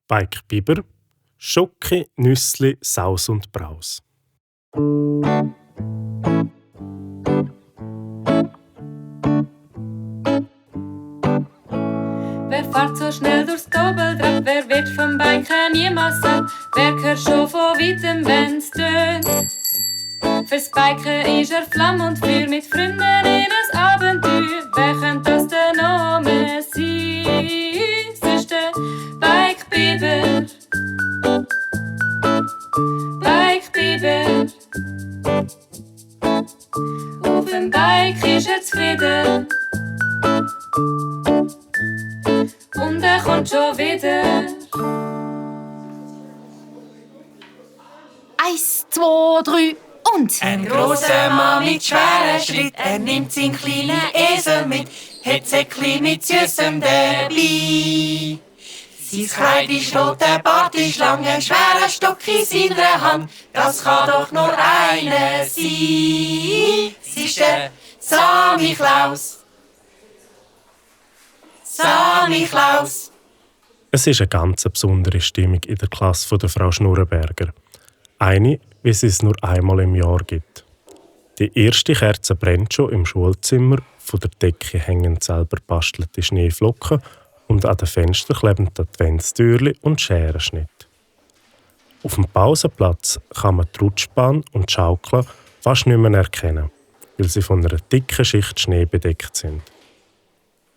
Bike Biber, Schoki, Nüssli, Saus und Braus. Wer fährt so schnell durchs Doppeltrakt? Wer wird vom Biken niemals satt? Wer hört schon von weitem, wenn's tönt? Fürs Biken ist Flamm und Feuer, mit Freunden in ein Abenteuer. Wer könnte das der Name sein? Es ist der Bike Biber. Bike Biber. Auf dem Bike ist zufrieden. Und kommt schon wieder. 1, 2, 3 und... Ein grosser Mann mit schweren Schritt, nimmt seinen kleinen Esel mit, hat Säckli mit Süßem dabei. Sein Kleid ist rot, der Bart ist lang, ein schwerer Stock in seiner Hand. Das kann doch nur einer sein. Es ist der Sammy Klaus. Sammy Klaus. Es ist eine ganz besondere Stimmung in der Klasse der Frau Schnurrenberger. Eine, wie es es nur einmal im Jahr gibt. Die erste Kerze brennt schon im Schulzimmer, von der Decke hängen selber bastelte Schneeflocken und an den Fenstern kleben die Adventstürchen und Scherenschnitt. Auf dem Pausenplatz kann man die Rutschbahn und die Schaukel fast nicht mehr erkennen, weil sie von einer dicken Schicht Schnee bedeckt sind.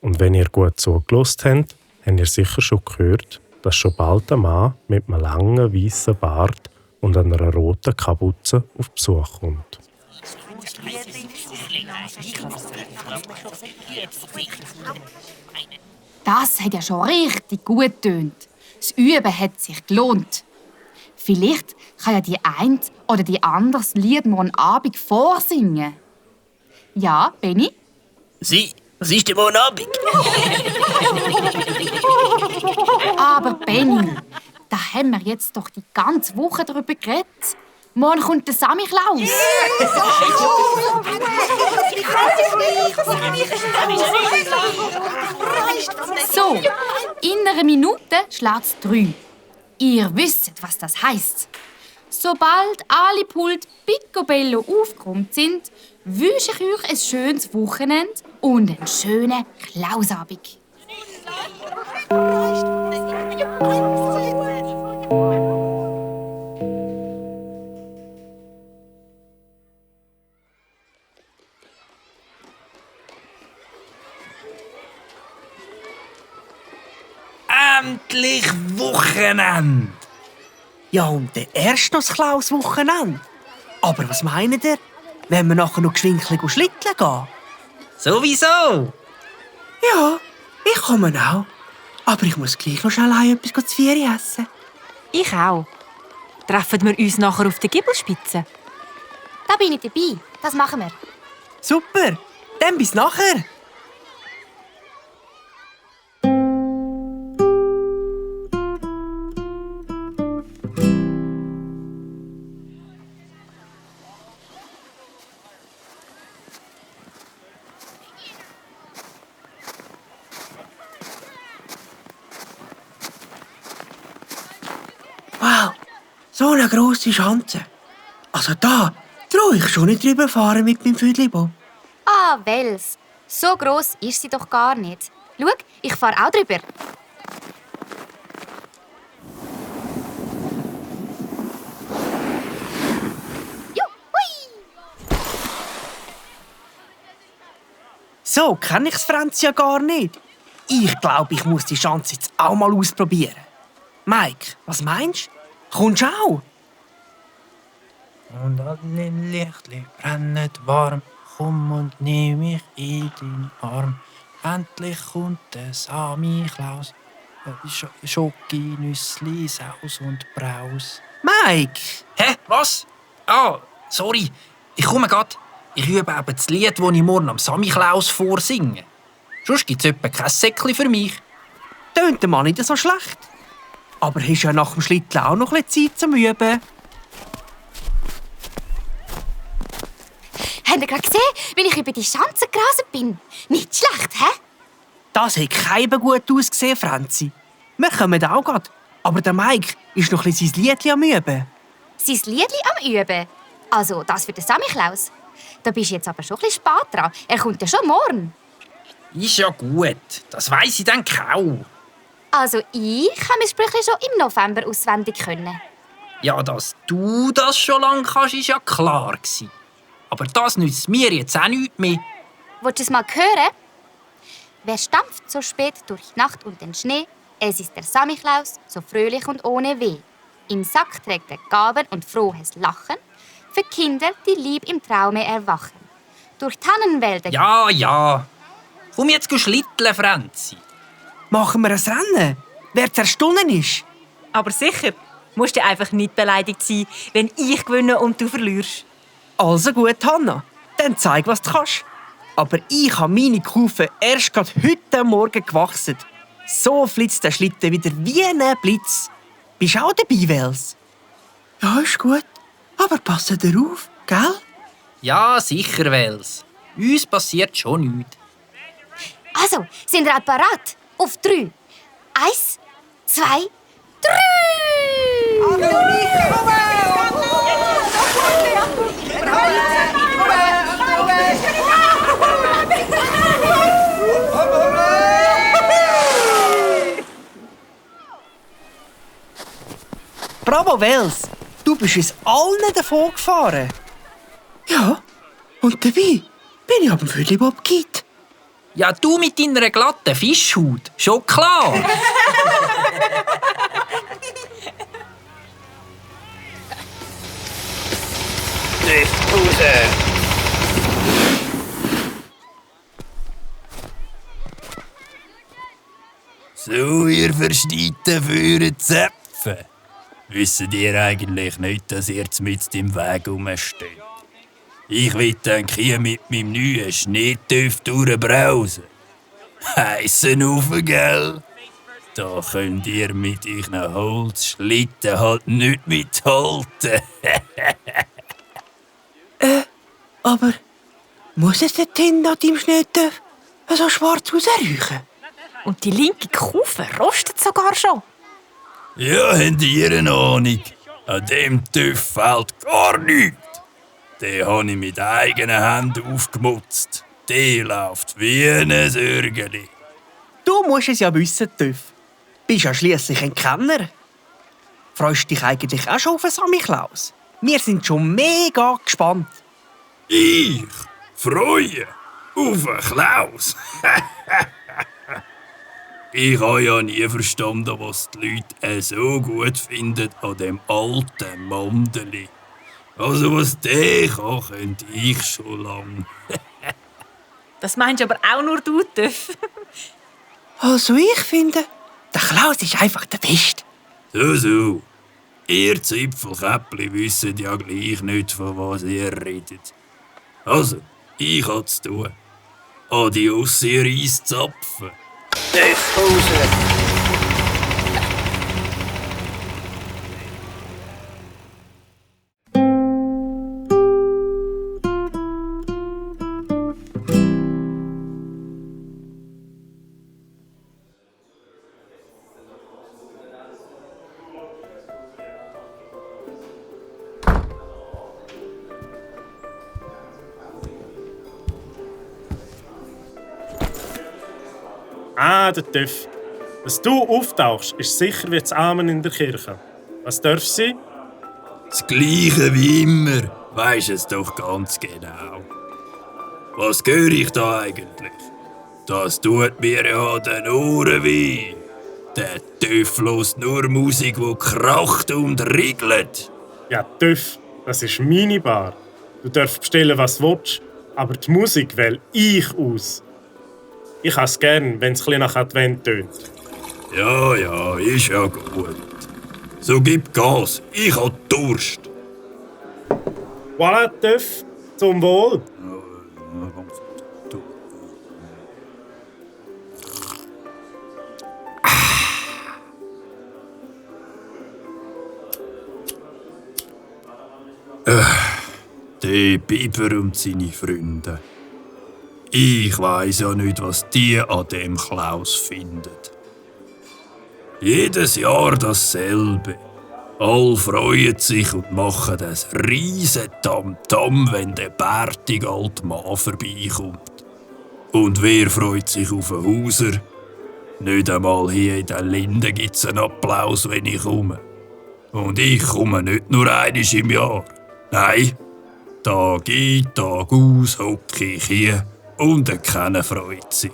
Und wenn ihr gut zugehört habt, habt ihr sicher schon gehört, dass schon bald ein Mann mit einem langen, weißen Bart und einer roten Kapuze auf Besuch kommt. Das hat ja schon richtig gut getönt. Das Üben hat sich gelohnt. Vielleicht kann ja die eine oder die andere das Lied morgen Abend vorsingen. Ja, Benni? Sie, was ist denn morgen Abend? Aber Benni, da haben wir jetzt doch die ganze Woche darüber geredet. Morgen kommt der Sammy Klaus. So, in einer Minute schlägt es 3. Ihr wisst, was das heisst. Sobald alle Pult picobello aufgeräumt sind, wünsche ich euch ein schönes Wochenende und einen schönen Klausabend. Endlich Wochenende! Ja, und der erst noch das Klaus-Wochenende. Aber was meint ihr, wenn wir nachher noch geschwind schlitteln gehen? Sowieso! Ja, ich komme auch. Aber ich muss gleich noch schnell etwas zu Vieri essen. Ich auch. Treffen wir uns nachher auf der Giebelspitze? Da bin ich dabei. Das machen wir. Super, dann bis nachher. Wow, so eine grosse Schanze. Also da traue ich schon nicht drüber fahren mit meinem Füdlibo. Ah, Wels. So gross ist sie doch gar nicht. Schau, ich fahre auch drüber. So kenne ich Franz ja gar nicht. Ich glaube, ich muss die Schanze jetzt auch mal ausprobieren. Mike, was meinst du? Kommst du auch? Und alle Lichtli brennen warm, komm und nimm mich in deinen Arm. Endlich kommt der Sammy Klaus. Schoki, Nüssli, Saus und Braus. Mike! Hä? Was? Ah, sorry. Ich komme grad. Ich übe eben das Lied, das ich morgen am Sammy Klaus vorsinge. Sonst gibt es etwa kein Säckli für mich. Tönt der Mann nicht so schlecht. Aber hast ja nach dem Schlitteln auch noch ein bisschen Zeit zum Üben. Habt ihr gerade gesehen, wie ich über die Schanze gerasselt bin? Nicht schlecht, hä? Das hat keinem gut ausgesehen, Franzi. Wir kommen auch grad. Aber der Mike ist noch ein bisschen sein Liedli am Üben. Sein Liedli am Üben? Also das für den Samichlaus. Da bist du jetzt aber schon ein bisschen spät dran. Er kommt ja schon morgen. Ist ja gut, das weiss ich dann kaum. Also ich habe mein Sprüchli schon im November auswendig können. Ja, dass du das schon lange kannst, ist ja klar gewesen. Aber das nützt mir jetzt auch nichts mehr. Willst du es mal hören? Wer stampft so spät durch Nacht und den Schnee? Es ist der Samichlaus, so fröhlich und ohne Weh. Im Sack trägt er Gaben und frohes Lachen für Kinder, die lieb im Traume erwachen. Durch Tannenwälder... Ja. Komm jetzt schlitteln, Franzi. Machen wir ein Rennen, wer zerstunden ist. Aber sicher, musst du einfach nicht beleidigt sein, wenn ich gewinne und du verlierst. Also gut, Hanna, dann zeig, was du kannst. Aber ich habe meine Kufe erst gerade heute Morgen gewachsen. So flitzt der Schlitten wieder wie ein Blitz. Bist du auch dabei, Wels? Ja, ist gut. Aber pass dir auf, gell? Ja, sicher, Wels. Uns passiert schon nichts. Also, sind ihr parat? Auf 3. 1, 2, 3! Bravo, Wels! Du bist uns allen davon gefahren. Ja, und dabei bin ich auf dem Füdli-Bob Kit. Ja, du mit deiner glatten Fischhaut. Schon klar. So, ihr Versteiten für Zäpfen. Wisst ihr eigentlich nicht, dass ihr mit im Weg rumsteht? Ich will dann hier mit meinem neuen Schneetüff durchbrausen. Heissen Haufen, gell? Da könnt ihr mit euren Holzschlitten halt nicht mithalten. Aber muss es der Tin an deinem Schneetüff so schwarz rausräuchen? Und die linke Kufe rostet sogar schon. Ja, habt ihr eine Ahnung? An dem Tüff fehlt gar nichts. Den habe ich mit eigenen Händen aufgemutzt. Der läuft wie ein Sörgeli. Du musst es ja wissen, Tüff. Bist ja schliesslich ein Kenner. Freust du dich eigentlich auch schon auf den Samichlaus? Wir sind schon mega gespannt. Ich freue auf einen Klaus. Ich habe ja nie verstanden, was die Leute so gut finden an dem alten Mandeli. Also was der kann, könnte ich schon lang. Das meinst aber auch nur du, Töff. Also ich finde, der Klaus ist einfach der Beste. So. Ihr Zipfelkäppli wisst ja gleich nicht, von was ihr redet. Also, ich habe zu tun. Adios, ihr Eiszapfen. Ah, der Töff. Dass du auftauchst, ist sicher wie das Amen in der Kirche. Was darf sie? Das Gleiche wie immer. Weisst es doch ganz genau. Was höre ich da eigentlich? Das tut mir ja an den Ohren weh. Der Töff hört nur Musik, die kracht und riegelt. Ja, Töff, das ist meine Bar. Du darfst bestellen, was du willst, aber die Musik wähle ich aus. Ich habe es gern, wenn es ein nach Advent tönt. Ja, ist ja gut. So gib Gas, ich hab Durst. Voilà, Töff, zum Wohl. Der Biber und seine Freunde. Ich weiss ja nicht, was die an dem Klaus finden. Jedes Jahr dasselbe. Alle freuen sich und machen das riesen Tamtam, wenn der bärtige alte Mann vorbeikommt. Und wer freut sich auf einen Hauser? Nicht einmal hier in den Linden gibt's einen Applaus, wenn ich komme. Und ich komme nicht nur einmal im Jahr. Nein, Tag ein, Tag aus hocke ich hier und keiner freut sich.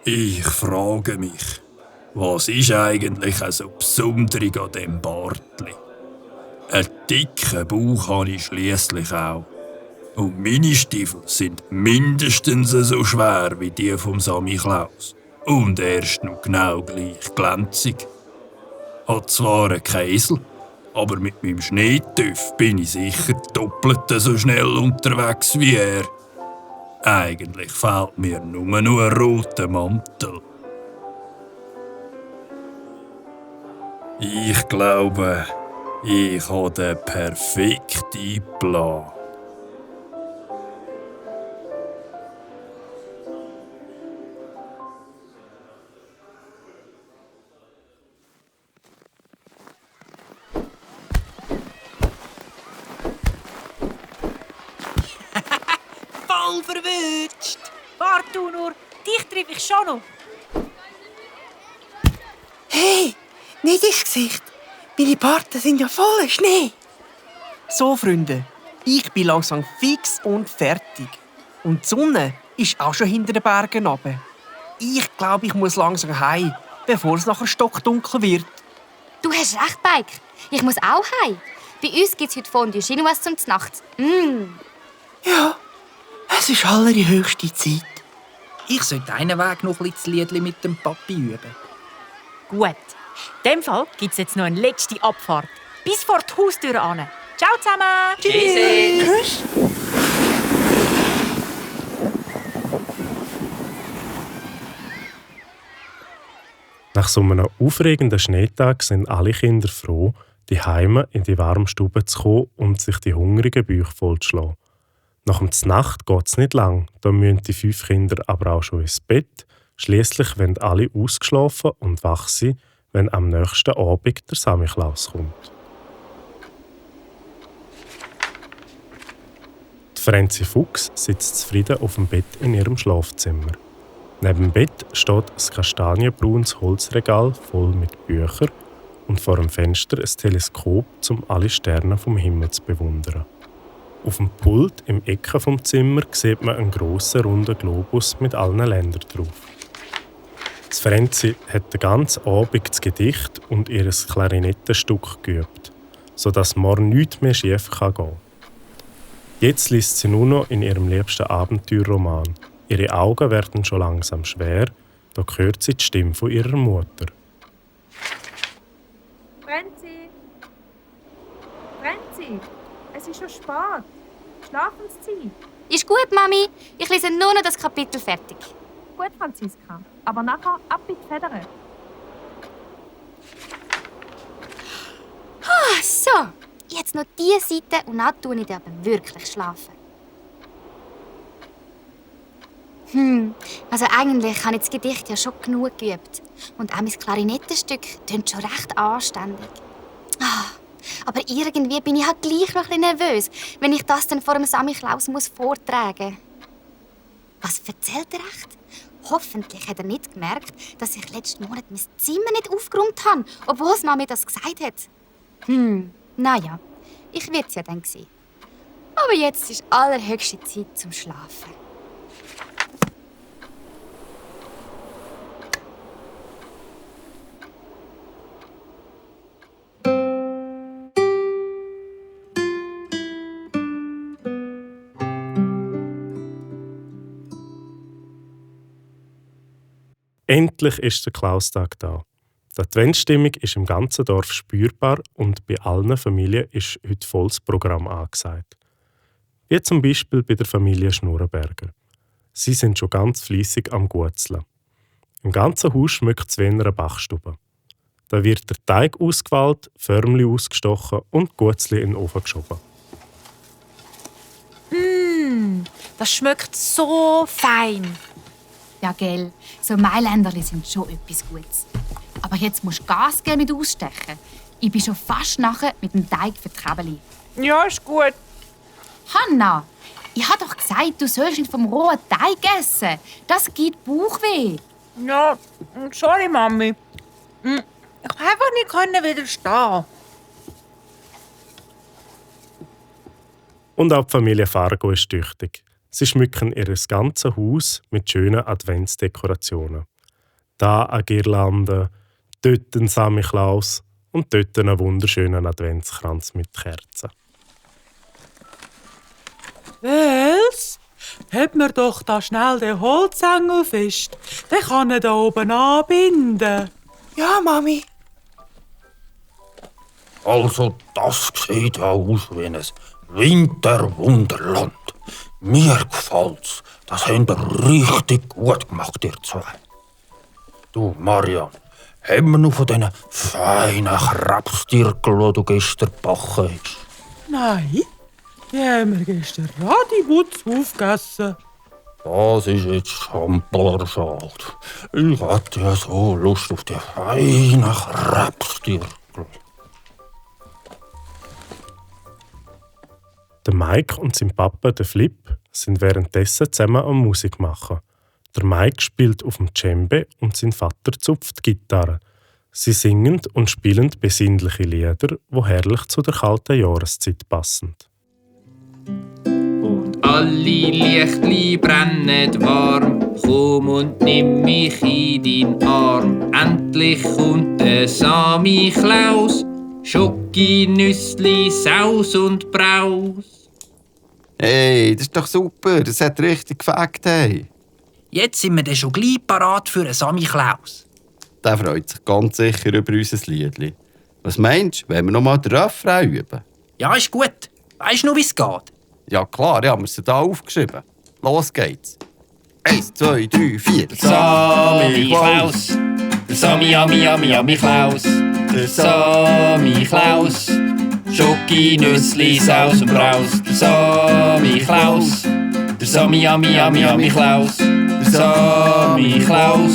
Ich frage mich, was ist eigentlich so besonders an dem Bartli? Einen dicken Bauch habe ich schliesslich auch. Und meine Stiefel sind mindestens so schwer wie die vom Sammy Klaus. Und er ist noch genau gleich glänzig. Hat zwar einen Käsel, aber mit meinem Schneetöff bin ich sicher doppelt so schnell unterwegs wie er. Eigentlich fehlt mir nur noch ein roter Mantel. Ich glaube, ich habe den perfekten Plan. Voll verwünscht! Wart du nur, dich treffe ich schon noch. Hey, nicht ins Gesicht. Meine Barten sind ja voller Schnee. So, Freunde, ich bin langsam fix und fertig. Und die Sonne ist auch schon hinter den Bergen runter. Ich glaube, ich muss langsam heim, bevor es nachher stockdunkel wird. Du hast recht, Bike. Ich muss auch heim. Bei uns gibt es heute Fondue Chinoise zum Nacht. Ja, es ist allerhöchste Zeit. Ich sollte einen Weg noch ein bisschen das Liedli mit dem Papi üben. Gut. In dem Fall gibt es jetzt noch eine letzte Abfahrt. Bis vor die Haustür an. Ciao zusammen! Tschüss. Nach so einem aufregenden Schneetag sind alle Kinder froh, die Heime in die warme Stube zu kommen und sich die hungrigen Bäuche vollzuschlagen. Nach dem Znacht geht es nicht lang, da müssen die 5 Kinder aber auch schon ins Bett. Schliesslich werden alle ausgeschlafen und wach sein, wenn am nächsten Abend der Sammy Klaus kommt. Die Franzi Fuchs sitzt zufrieden auf dem Bett in ihrem Schlafzimmer. Neben dem Bett steht ein kastanienbraunes Holzregal voll mit Büchern und vor dem Fenster ein Teleskop, um alle Sterne vom Himmel zu bewundern. Auf dem Pult im Ecke vom Zimmer sieht man einen grossen, runden Globus mit allen Ländern drauf. Das Franzi hat den ganzen Abend das Gedicht und ihr Klarinettenstück geübt, sodass morgen nichts mehr schief gehen kann. Jetzt liest sie nur noch in ihrem liebsten Abenteuerroman. Ihre Augen werden schon langsam schwer, da hört sie die Stimme von ihrer Mutter. Franzi! Franzi! Es ist schon spät. Schlafenszeit. Ist gut, Mami. Ich lese nur noch das Kapitel fertig. Gut, Franziska. Aber nachher ab in die Federn. So, jetzt noch diese Seite und dann tue ich aber wirklich schlafen. Also eigentlich habe ich das Gedicht ja schon genug geübt. Und auch mein Klarinettenstück tönt schon recht anständig. Aber irgendwie bin ich halt gleich noch ein bisschen nervös, wenn ich das dann vor dem Sammy Klaus vortragen muss. Was erzählt er echt? Hoffentlich hat er nicht gemerkt, dass ich letzten Monat mein Zimmer nicht aufgeräumt habe, obwohl es Mami das gesagt hat. Naja, ich werde es ja dann sehen. Aber jetzt ist allerhöchste Zeit zum Schlafen. Endlich ist der Klaustag da. Die Adventsstimmung ist im ganzen Dorf spürbar und bei allen Familien ist heute volles Programm angesagt. Wie zum Beispiel bei der Familie Schnurrenberger. Sie sind schon ganz fleissig am Gutzeln. Im ganzen Haus schmückt es wie in einer Backstube. Da wird der Teig ausgewählt, Förmli ausgestochen und Gutzli in den Ofen geschoben. Das schmeckt so fein. Ja, gell, so Mailänderli sind schon etwas Gutes. Aber jetzt musst du Gas geben mit Ausstechen. Ich bin schon fast nachher mit dem Teig für die Käbeli. Ja, ist gut. Hanna, ich habe doch gesagt, du sollst nicht vom rohen Teig essen. Das gibt Bauchweh. Ja, sorry, Mami. Ich konnte einfach nicht widerstehen. Und auch die Familie Fargo ist tüchtig. Sie schmücken ihr ganzes Haus mit schönen Adventsdekorationen. Da eine Girlande, dort ein Samichlaus und dort einen wunderschönen Adventskranz mit Kerzen. Els, heb mir doch da schnell den Holzengel fest. Den kann er da oben anbinden. Ja, Mami. Also, das sieht ja aus wie ein Winterwunderland. Mir gefällt's. Das habt ihr richtig gut gemacht, ihr zwei. Du, Marian, haben wir noch von diesen feinen Krebstirkel, die du gestern gebacken hast? Nein, die haben wir gestern radiputz aufgegessen. Das ist jetzt schampler schade. Ich hatte ja so Lust auf die feinen Krebstirkel. Der Mike und sein Papa, der Flip, sind währenddessen zusammen am Musik machen. Der Mike spielt auf dem Djembe und sein Vater zupft die Gitarre. Sie singen und spielen besinnliche Lieder, die herrlich zu der kalten Jahreszeit passen. Und alle Lichtli brennen warm, komm und nimm mich in deinen Arm. Endlich kommt der Samichlaus, Schoki, Nüssli, Saus und Braus. Hey, das ist doch super, das hat richtig gefällt. Hey. Jetzt sind wir dann schon gleich parat für einen Samichlaus. Der freut sich ganz sicher über unser Liedli. Was meinst du, wenn wir noch mal den Refrain üben? Ja, ist gut. Weisst du noch, wie es geht? Ja klar, ich habe mir sie hier aufgeschrieben. Los geht's. 1, 2, 3, 4. Samichlaus, der Samichlaus, der Samichlaus, Schoki, Nüssli, Saus und Braus, der Samichlaus, der Samichlaus, der Samichlaus,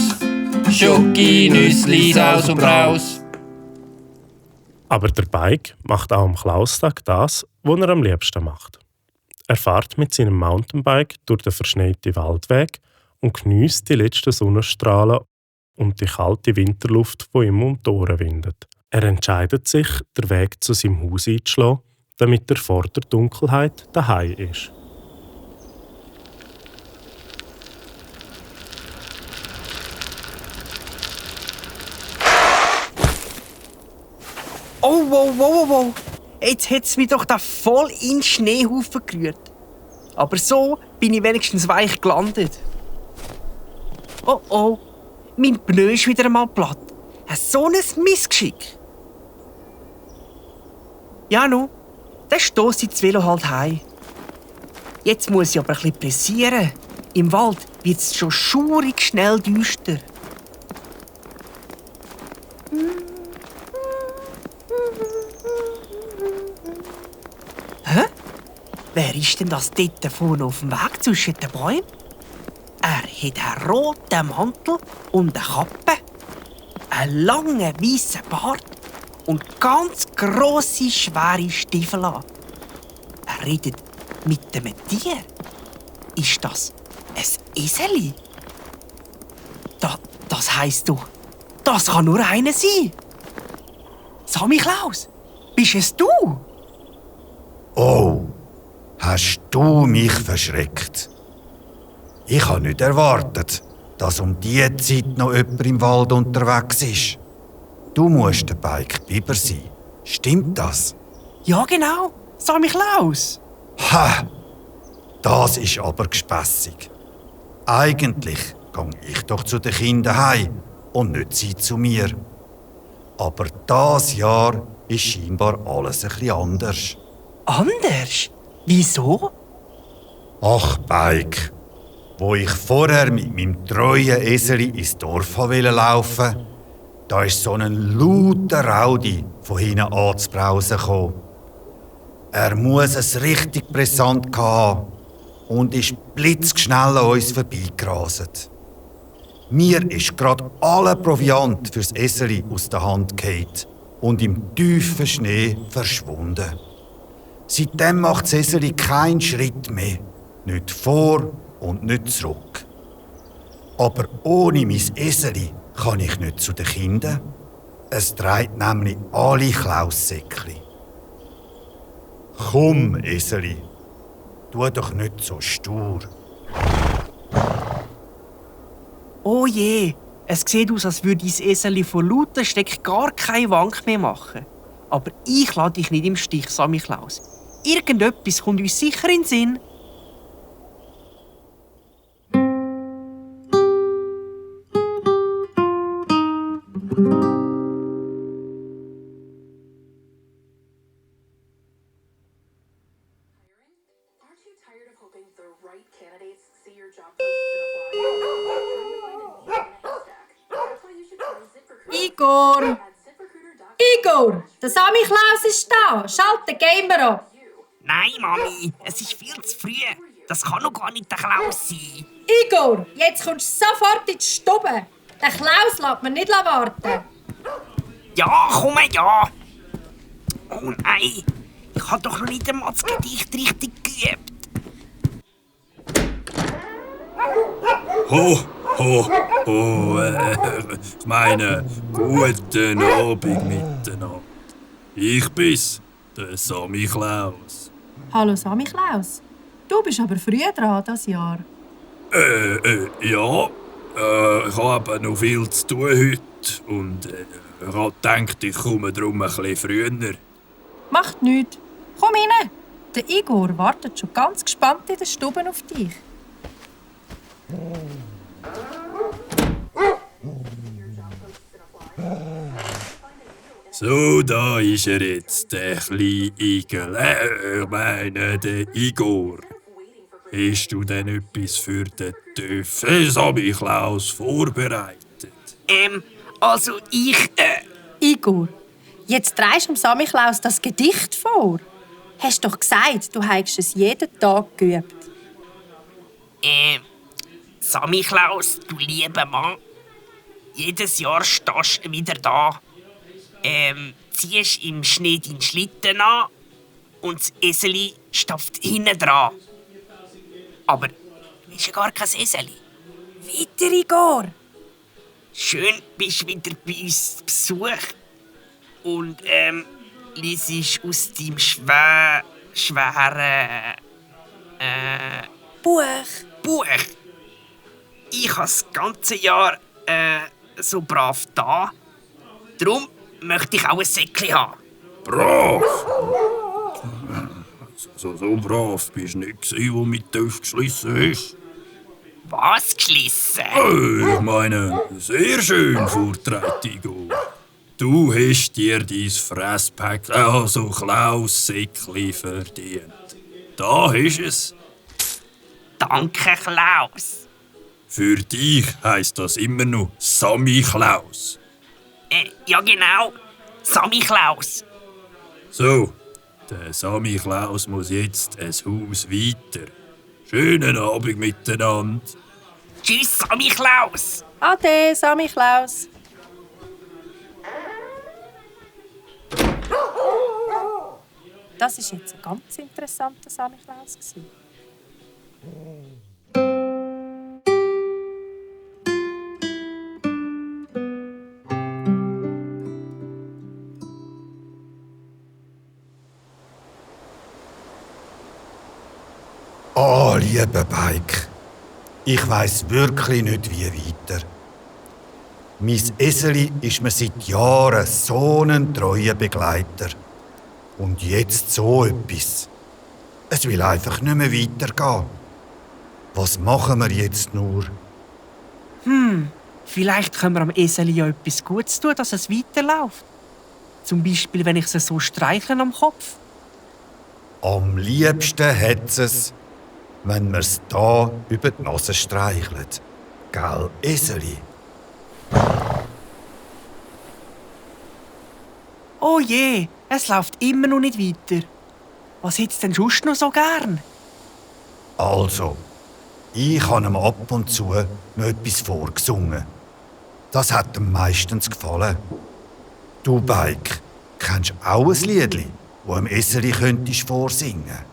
Schoki, Nüssli, Saus und Braus. Aber der Bike macht auch am Klaustag das, was er am liebsten macht. Er fährt mit seinem Mountainbike durch den verschneiten Waldweg und geniesst die letzten Sonnenstrahlen und die kalte Winterluft, die ihm um die Ohren windet. Er entscheidet sich, den Weg zu seinem Haus einzuschlagen, damit er vor der Dunkelheit daheim ist. Oh, wow. Jetzt hat es mich doch da voll in den Schneehaufen gerührt. Aber so bin ich wenigstens weich gelandet. Oh, mein Pneu ist wieder einmal platt. So ein Missgeschick. Ja, nun, dann stosse ich das Velo halt heim. Jetzt muss ich aber ein bisschen pressieren. Im Wald wird es schon schurig schnell düster. Hä? Wer ist denn das dort vorne auf dem Weg zwischen den Bäumen? Er hat einen roten Mantel und eine Kappe, einen langen weißen Bart und ganz grosse, schwere Stiefel an. Er redet mit einem Tier. Ist das ein Eseli? Das heisst doch, das kann nur einer sein. Samichlaus, bist es du? Oh, hast du mich verschreckt? Ich habe nicht erwartet, dass um diese Zeit noch jemand im Wald unterwegs ist. Du musst der Bike Biber sein. Stimmt das? Ja, genau. Samichlaus. Ha! Das ist aber gespässig. Eigentlich gehe ich doch zu den Kindern heim und nicht sie zu mir. Aber dieses Jahr ist scheinbar alles etwas anders. Anders? Wieso? Ach, Bike. Wo ich vorher mit meinem treuen Eseli ins Dorf laufen wollte, da ist so ein lauter Raudi von hinten anzubrausen gekommen. Er muss es richtig brisant haben und ist blitzschnell an uns vorbeigerastet. Mir ist gerade alle Proviant fürs Eseli aus der Hand gefallen und im tiefen Schnee verschwunden. Seitdem macht das Eseli keinen Schritt mehr. Nicht vor und nicht zurück. Aber ohne mein Eseli kann ich nicht zu den Kindern. Es trägt nämlich alle Klaussäckli. Komm, Eseli, tu doch nicht so stur. Oh je, es sieht aus, als würde dein Eseli vor lauter Steck gar keine Wank mehr machen. Aber ich lasse dich nicht im Stich, Samichlaus. Irgendetwas kommt uns sicher in den Sinn. Igor! Igor! Der Samichlaus ist da! Schalt den Gamer ab! Nein, Mami, es ist viel zu früh. Das kann noch gar nicht der Klaus sein. Igor, jetzt kommst du sofort in die Stube. Den Klaus lässt man nicht warten. Ja, komm, ja. Oh nein, ich habe doch noch nicht einmal das Gedicht richtig geübt. Ho, ho, ho, ich meine, guten Abend miteinander. Ich bin's, der Samichlaus. Hallo Samichlaus. Du bist aber früh dran dieses Jahr. Ja. Ich habe noch viel zu tun heute und ich habe gedacht, ich komme darum ein bisschen früher. Macht nichts. Komm rein. Der Igor wartet schon ganz gespannt in der Stube auf dich. So, da ist er jetzt, der kleine Igel. Ich meine, der Igor. Hast du denn etwas für den Töffel Samichlaus vorbereitet? Also ich... Igor, jetzt trägst du dem Samichlaus das Gedicht vor. Hast doch gesagt, du hättest es jeden Tag geübt. Samichlaus, du lieber Mann. Jedes Jahr stehst du wieder da. Ziehst im Schnee deinen Schlitten an und das Eseli stopft hinten dran. Aber du bist ja gar kein Eseli. Weiter, Igor. Schön bist du wieder bei uns zu Besuch. Und liest aus deinem schweren Buch. Ich habe das ganze Jahr so brav da. Darum möchte ich auch ein Säckchen haben. Brav? So brav bist du nicht, wo mit Töff geschlissen hast. Was geschlissen? Ich meine, sehr schön vorträgt, Igor. Du hast dir dein Fresspack, also Klaus-Säckli verdient. Da hast es. Danke, Klaus. Für dich heisst das immer noch Samichlaus. Ja genau, Samichlaus. So, der Samichlaus muss jetzt ein Haus weiter. Schönen Abend miteinander. Tschüss, Samichlaus. Ade, Samichlaus. Das war jetzt ein ganz interessanter Samichlaus. Oh, lieber Bike, ich weiss wirklich nicht, wie weiter. Mein Eseli ist mir seit Jahren so ein treuer Begleiter. Und jetzt so etwas. Es will einfach nicht mehr weitergehen. Was machen wir jetzt nur? Vielleicht können wir am Eseli ja etwas Gutes tun, dass es weiterläuft. Zum Beispiel, wenn ich es so streichle am Kopf. Am liebsten hat es, wenn wir es da über die Nase streichelt. Gell, Eseli? Oh je, es läuft immer noch nicht weiter. Was hättest du denn sonst noch so gern? Also, Ich habe ihm ab und zu noch etwas vorgesungen. Das hat ihm meistens gefallen. Du, Bike, kennst du auch ein Liedli, das dem Eseli könntest vorsingen?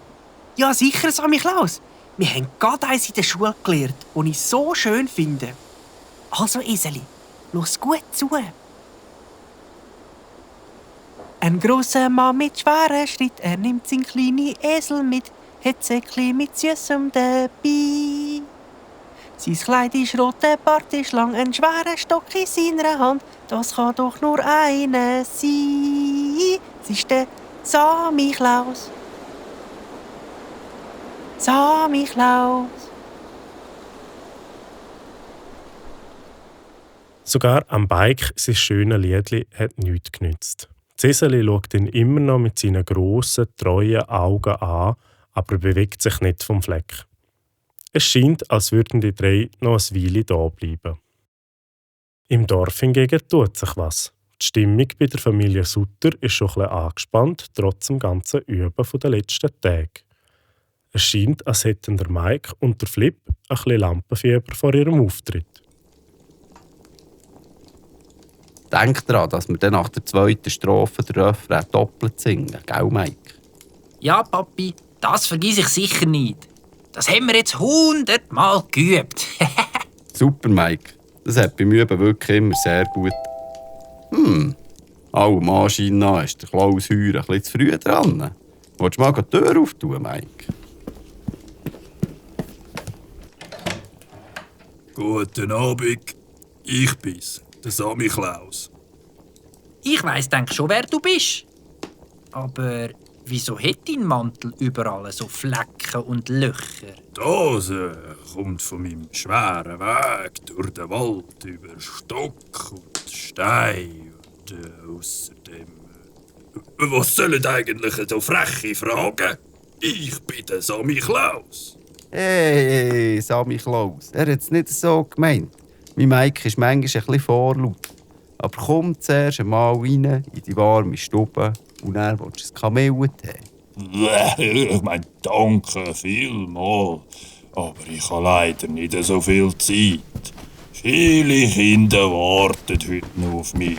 Ja, sicher, Samichlaus. Wir haben gerade eins in der Schule gelernt, das ich so schön finde. Also, Eseli, los gut zu. Ein grosser Mann mit schweren Schritt, er nimmt seinen kleinen Esel mit, hat Säckli mit Süßem dabei. Sein Kleid ist rot, der Bart ist lang, ein schwerer Stock in seiner Hand, das kann doch nur einer sein. Es ist der Samichlaus. Samichlaus. Sogar am Bike sein schönes Liedli hat nichts genützt. Ceseli schaut ihn immer noch mit seinen grossen, treuen Augen an, aber bewegt sich nicht vom Fleck. Es scheint, als würden die drei noch ein Weile da bleiben. Im Dorf hingegen tut sich was. Die Stimmung bei der Familie Sutter ist schon ein bisschen angespannt, trotz dem ganzen Üben der letzten Tage. Es scheint, als hätten der Mike und der Flip ein bisschen Lampenfieber vor ihrem Auftritt. Denk daran, dass wir dann nach der zweiten Strophe den Refrain doppelt singen, gell, Mike? Ja, Papi, das vergiss ich sicher nicht. Das haben wir jetzt 100-mal geübt. Super, Mike. Das hat beim Üben wirklich immer sehr gut. Allem Anschein nach ist der Klaus Heuer ein bisschen zu früh dran. Willst du mal die Tür auftun, Mike? Guten Abend. Ich bin's, der Samichlaus. Ich weiss, denk schon, wer du bist. Aber wieso hat dein Mantel überall so Flecken und Löcher? Das kommt von meinem schweren Weg durch den Wald über Stock und Stein. Und außerdem. Was sollen eigentlich so freche Fragen? Ich bin der Samichlaus. Hey, Samichlaus. Er hat es nicht so gemeint. Mein Mike ist manchmal ein bisschen vorlaut. Aber komm zuerst einmal rein in die warme Stube und dann willst du ein Kamillentee. Ich meine, danke vielmals. Aber ich habe leider nicht so viel Zeit. Viele Kinder warten heute noch auf mich.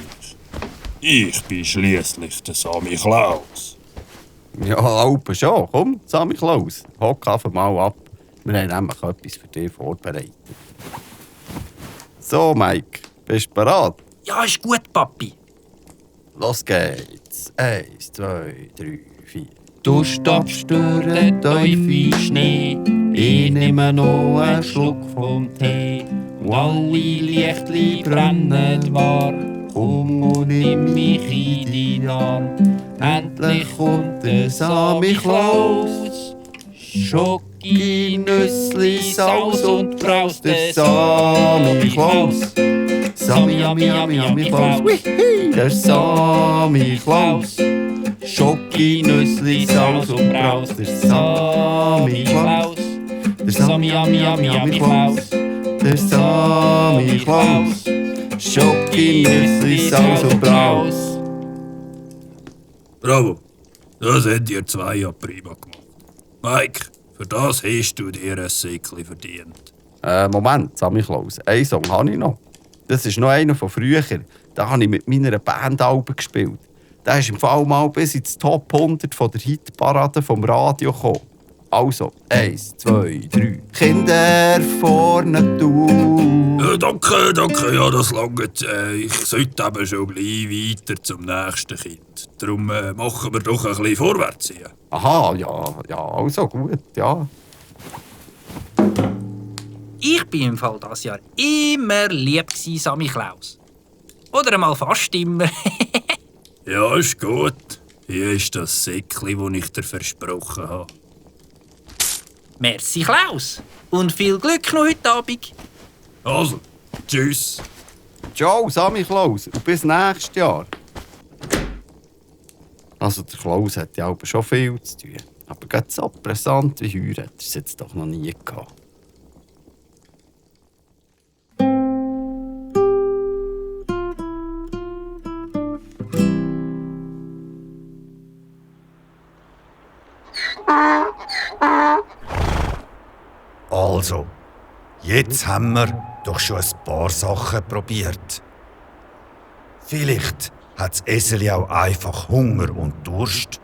Ich bin schliesslich der Samichlaus. Ja, Alpen schon. Komm, Samichlaus, hock einfach mal ab. Wir haben nämlich etwas für dich vorbereitet. So, Mike, bist du bereit? Ja, ist gut, Papi. Los geht's. 1, 2, 3, 4. Du stapfst durch den tiefen Schnee, ich nehme noch einen Schluck vom Tee. Und alle Lichtli brennen warm, komm und nimm mich in deinen Arm. Endlich kommt der Samichlaus, Schoki, Nüssli, Saus und Braus, der Samichlaus. Sami, Ami, Ami, Ami, Klaus. Der Samichlaus. Schoki, Nüssli, Saus und Braus. Der Samichlaus. Der Sami, Ami, Ami, Ami, Klaus. Der Samichlaus. Schoki, Nüssli, Saus und Braus. Bravo, das habt ihr zwei ja prima gemacht. Mike, für das hast du dir ein Säckchen verdient. Moment, Samichlaus, einen Song habe ich noch. Das ist noch einer von früher. Da habe ich mit meiner Band Alben gespielt. Der ist im Fall mal bis ins Top 100 von der Hitparade vom Radio gekommen. Also, 1, 2, 3. Kinder vorne du. Danke, ja, das langt. Ich sollte eben schon gleich weiter zum nächsten Kind. Darum machen wir doch ein bisschen vorwärts hier. Aha, ja, also gut, ja. Ich bin im Fall dieses Jahr immer lieb gsi, Samichlaus. Oder einmal fast immer. Ja, ist gut. Hier ist das Säckchen, das ich dir versprochen habe. Merci, Klaus. Und viel Glück noch heute Abend. Also, tschüss. Ciao, Samichlaus. Und bis nächstes Jahr. Also, der Klaus hat ja aber schon viel zu tun. Aber gerade so brisant wie heuer hat er es jetzt doch noch nie gehabt. Also, Jetzt haben wir doch schon ein paar Sachen probiert. Vielleicht hat das Eseli auch einfach Hunger und Durst.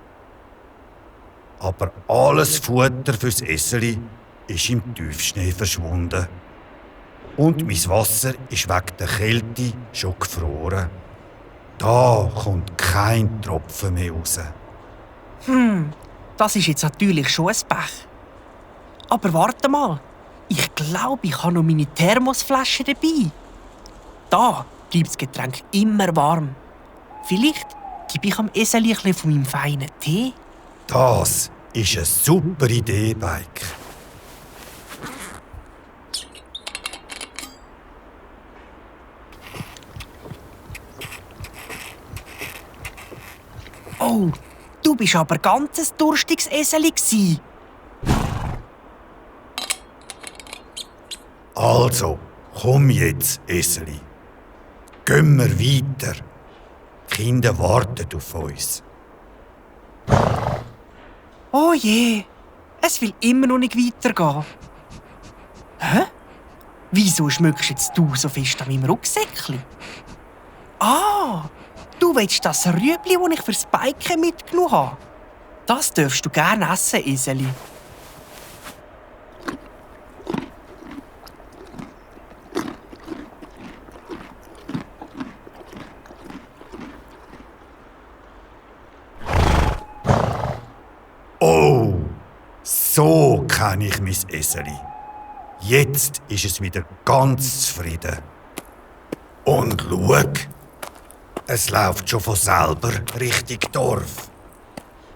Aber alles Futter fürs Eseli ist im Tiefschnee verschwunden. Und mein Wasser ist wegen der Kälte schon gefroren. Da kommt kein Tropfen mehr raus. Das ist jetzt natürlich schon ein Pech. Aber warte mal, ich glaube, ich habe noch meine Thermosflasche dabei. Da bleibt das Getränk immer warm. Vielleicht gebe ich am Eseli ein bisschen von meinem feinen Tee. Das ist eine super Idee, Bike. Oh, du bist aber ganz ein durstiges Eseli gsi. Also, komm jetzt, Eseli. Gehen wir weiter. Die Kinder warten auf uns. Oh je, es will immer noch nicht weitergehen. Hä? Wieso schmückst jetzt du so fest an meinem Rucksäckchen? Ah, du willst das Rüebli, das ich fürs Biken mitgenommen habe. Das darfst du gerne essen, Eseli. Oh, so kenne ich mein Eseli. Jetzt ist es wieder ganz zufrieden. Und schau, es läuft schon von selber Richtung Dorf.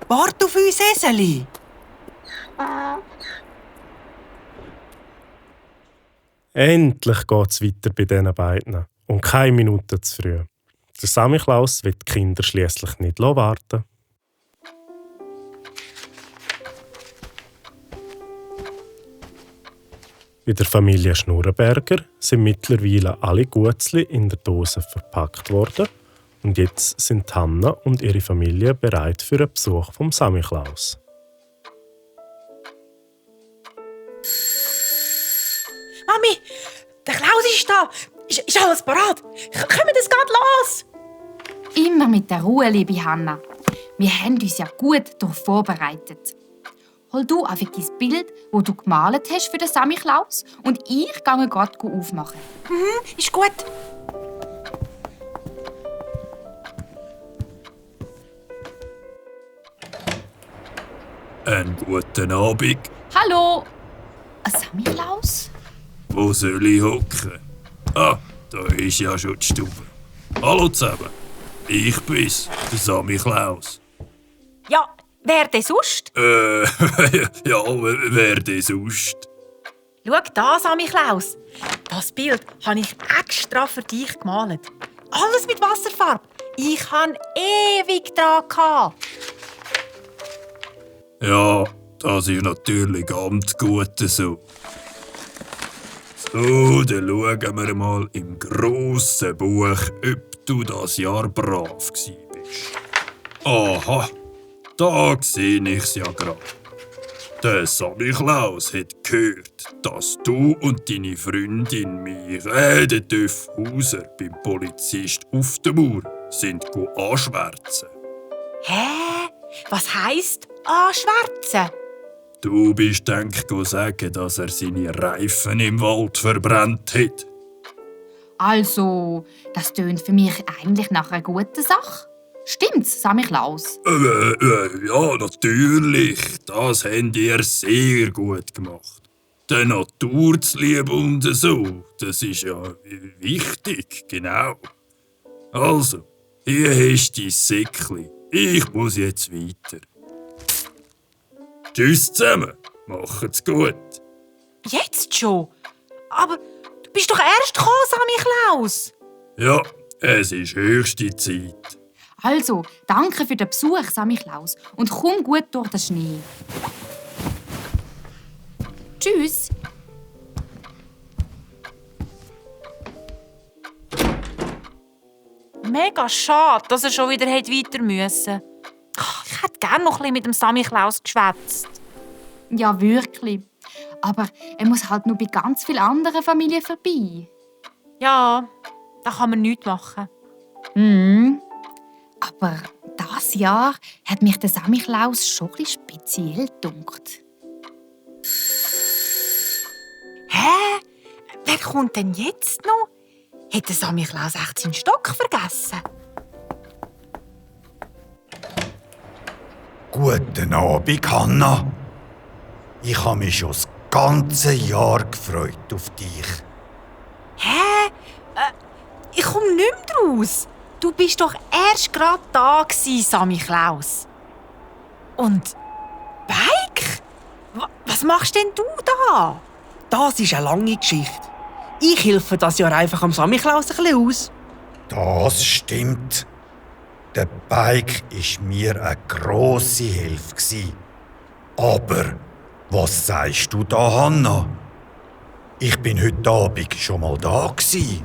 Wart auf uns, Eseli! Endlich geht's weiter bei diesen beiden. Und keine Minute zu früh. Der Samichlaus will die Kinder schliesslich nicht warten. Bei der Familie Schnurrenberger sind mittlerweile alle Gutzli in der Dose verpackt worden und jetzt sind Hanna und ihre Familie bereit für einen Besuch vom Samichlaus. Mami, der Klaus ist da. Ist alles bereit? Kommen das geht los? Immer mit der Ruhe, liebe Hanna. Wir haben uns ja gut darauf vorbereitet. Hol du einfach dein Bild, das du gemalt hast für den Samichlaus, und ich gehe gerade aufmachen. Ist gut. Einen guten Abend. Hallo! Ein Samichlaus? Wo soll ich hocken? Ah, da ist ja schon die Stube. Hallo zusammen. Ich bin's, der Samichlaus. Ja, wer denn sonst? Ja, wer denn sonst? Schau da, Samichlaus. Das Bild habe ich extra für dich gemalt. Alles mit Wasserfarbe. Ich habe ewig dran gehabt. Ja, das ist natürlich ganz gut so. So, dann schauen wir mal im grossen Buch, ob du das Jahr brav gsi bist. Aha, da sehe ich's ja gerade. Der Samichlaus hat gehört, dass du und deine Freundin mich, den Töff Hauser, beim Polizist auf der Mauer sind anschwärzen. Hä? Was heisst anschwärzen? Du bist sagen, dass er seine Reifen im Wald verbrannt hat. Also, das tönt für mich eigentlich nach einer guten Sache. Stimmt's, Samichlaus? Ja, natürlich. Das habt ihr sehr gut gemacht. Der Natur zu lieben und so, das ist ja wichtig, genau. Also, hier hast du dein Säckchen. Ich muss jetzt weiter. Tschüss zusammen, macht's gut. Jetzt schon? Aber du bist doch erst gekommen, Samichlaus. Ja, es ist höchste Zeit. Also, danke für den Besuch, Samichlaus, und komm gut durch den Schnee. Tschüss. Mega schade, dass er schon wieder weiter müssen. Ich hätte gerne noch ein bisschen mit dem Samichlaus geschwätzt. Ja, wirklich. Aber er muss halt nur bei ganz vielen anderen Familien vorbei. Ja, da kann man nichts machen. Aber dieses Jahr hat mich der Samichlaus schon ein bisschen speziell gedunkt. Hä? Wer kommt denn jetzt noch? Hat der Samichlaus echt seinen Stock vergessen? Guten Abend, Hanna. Ich habe mich schon das ganze Jahr gefreut auf dich. Hä? Ich komme nicht mehr raus. Du bist doch erst gerade da gsi, Samichlaus. Und Bike? Was machst denn du da? Das ist eine lange Geschichte. Ich helfe das Jahr einfach am Samichlaus ein bisschen aus. Das stimmt. Der Bike war mir eine grosse Hilfe. Aber was sagst du da, Hanna? Ich bin heute Abend schon mal da gsi.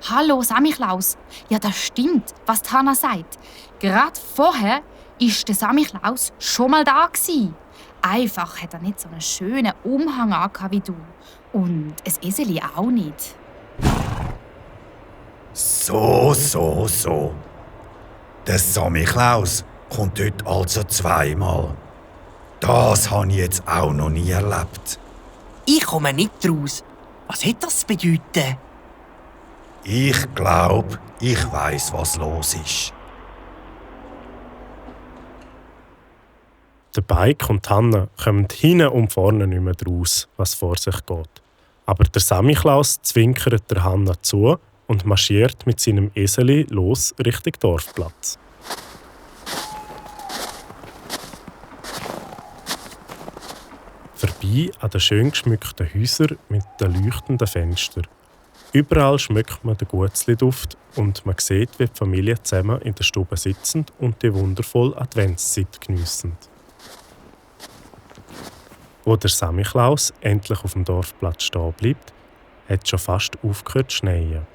Hallo Samichlaus. Ja, das stimmt, was die Hanna sagt. Gerade vorher war der Samichlaus schon mal da gsi. Einfach hat er nicht so einen schönen Umhang angehabt wie du. Und ein Eseli auch nicht. So. Der Samichlaus kommt heute also zweimal. Das habe ich jetzt auch noch nie erlebt. Ich komme nicht raus. Was hat das zu bedeuten? Ich glaube, ich weiss, was los ist. Der Bike und Hanna kommen hinten und vorne nicht mehr raus, was vor sich geht. Aber der Samichlaus zwinkert der Hanna zu und marschiert mit seinem Eseli los Richtung Dorfplatz. Vorbei an den schön geschmückten Häusern mit den leuchtenden Fenstern. Überall schmeckt man den Gutzli-Duft und man sieht, wie die Familie zusammen in der Stube sitzend und die wundervolle Adventszeit geniessen. Wo der Samichlaus endlich auf dem Dorfplatz stehen bleibt, hat es schon fast aufgehört zu schneien.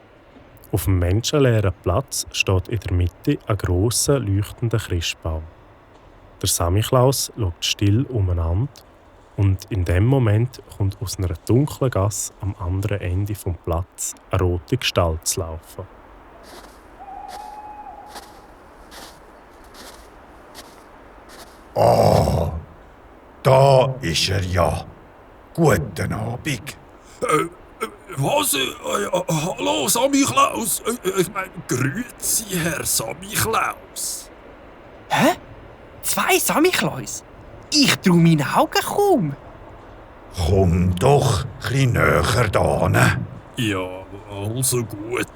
Auf dem menschenleeren Platz steht in der Mitte ein grosser, leuchtender Christbaum. Der Samichlaus schaut still umeinander und in dem Moment kommt aus einer dunklen Gasse am anderen Ende vom Platz eine rote Gestalt zu laufen. Ah, da ist er ja. Guten Abend. Was? Hallo, Samichlaus. Ich meine, grüezi, Herr Samichlaus. Hä? 2 Samichlaus? Ich trau meinen Augen kaum. Komm doch ein bisschen näher da. Ja, also gut.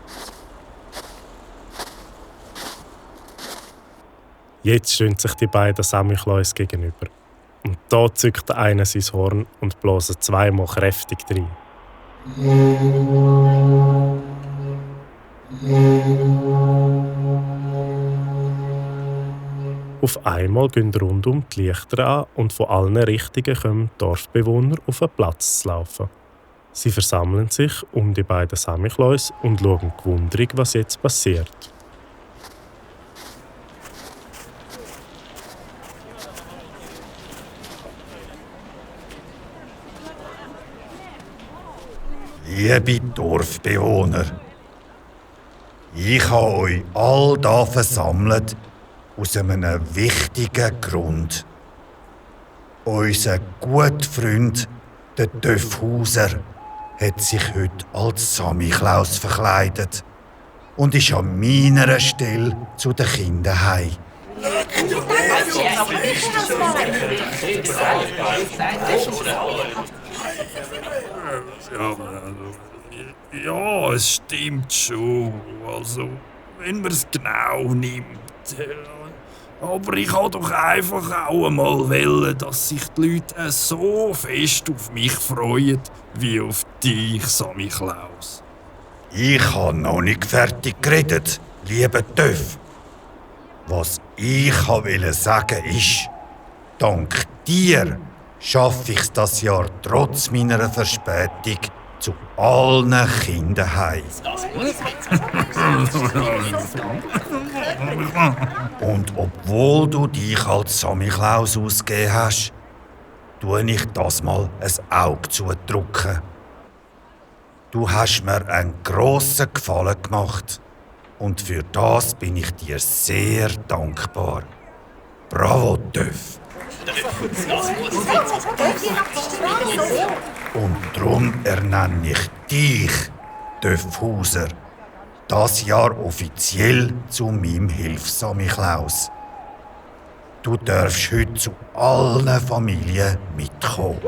Jetzt stehen sich die beiden Samichlaus gegenüber. Und da zückt der eine sein Horn und bläst zweimal kräftig rein. Auf einmal gehen rundum die Lichter an und von allen Richtungen kommen die Dorfbewohner auf den Platz zu laufen. Sie versammeln sich um die beiden Samichlaus und schauen gewundrig, was jetzt passiert. Liebe Dorfbewohner, ich habe euch all da versammelt aus einem wichtigen Grund. Unser guter Freund, der Döffhauser, hat sich heute als Samichlaus verkleidet und ist an meiner Stelle zu den Kindern heim. Ja, es stimmt schon. Also, wenn man es genau nimmt. Aber ich wollte doch einfach auch einmal wollen, dass sich die Leute so fest auf mich freuen, wie auf dich, Samichlaus. Ich habe noch nicht fertig geredet, lieber Töff. Was ich wollte sagen ist, dank dir schaffe ich es das Jahr trotz meiner Verspätung zu allen Kindern heim. Und obwohl du dich als Samichlaus ausgegeben hast, tue ich das mal ein Auge zudrücken. Du hast mir einen grossen Gefallen gemacht und für das bin ich dir sehr dankbar. Bravo, Töff! Und darum ernenne ich dich, Töff Hauser, das Jahr offiziell zu meinem Hilfs-Samichlaus. Du darfst heute zu allen Familien mitkommen.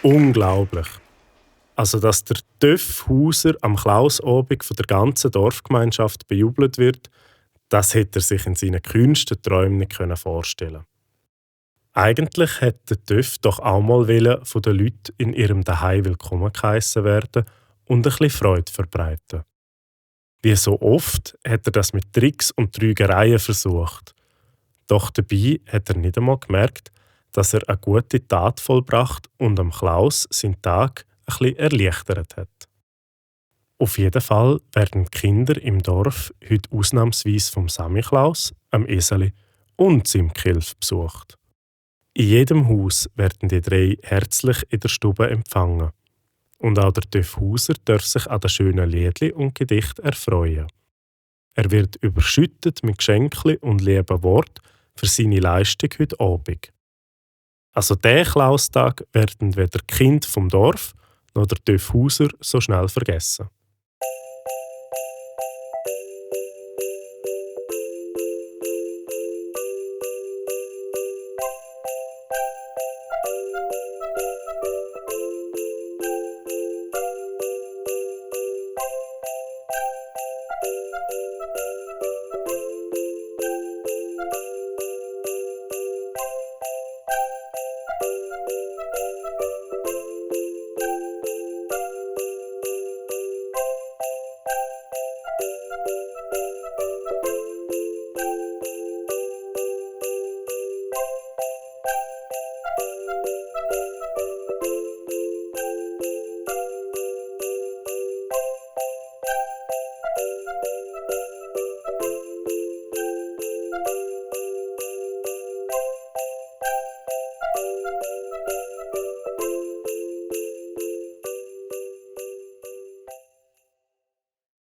Unglaublich. Also, dass der Töff Hauser am Klausabend von der ganzen Dorfgemeinschaft bejubelt wird, das hätte er sich in seinen kühnsten Träumen nicht vorstellen können. Eigentlich hätte der Töff doch auch mal von den Leuten in ihrem Daheim willkommen geheissen werden und ein bisschen Freude verbreiten. Wie so oft hat er das mit Tricks und Trügereien versucht. Doch dabei hat er nicht einmal gemerkt, dass er eine gute Tat vollbracht und am Klaus seinen Tag ein bisschen erleichtert hat. Auf jeden Fall werden die Kinder im Dorf heute ausnahmsweise vom Samichlaus, am Eseli und seinem Gehilf besucht. In jedem Haus werden die drei herzlich in der Stube empfangen. Und auch der Töff Hauser darf sich an den schönen Liedli und Gedicht erfreuen. Er wird überschüttet mit Geschenken und lieben Worten für seine Leistung heute Abend. Also diesen Klaustag werden weder die Kinder vom Dorf noch der Töff Hauser so schnell vergessen.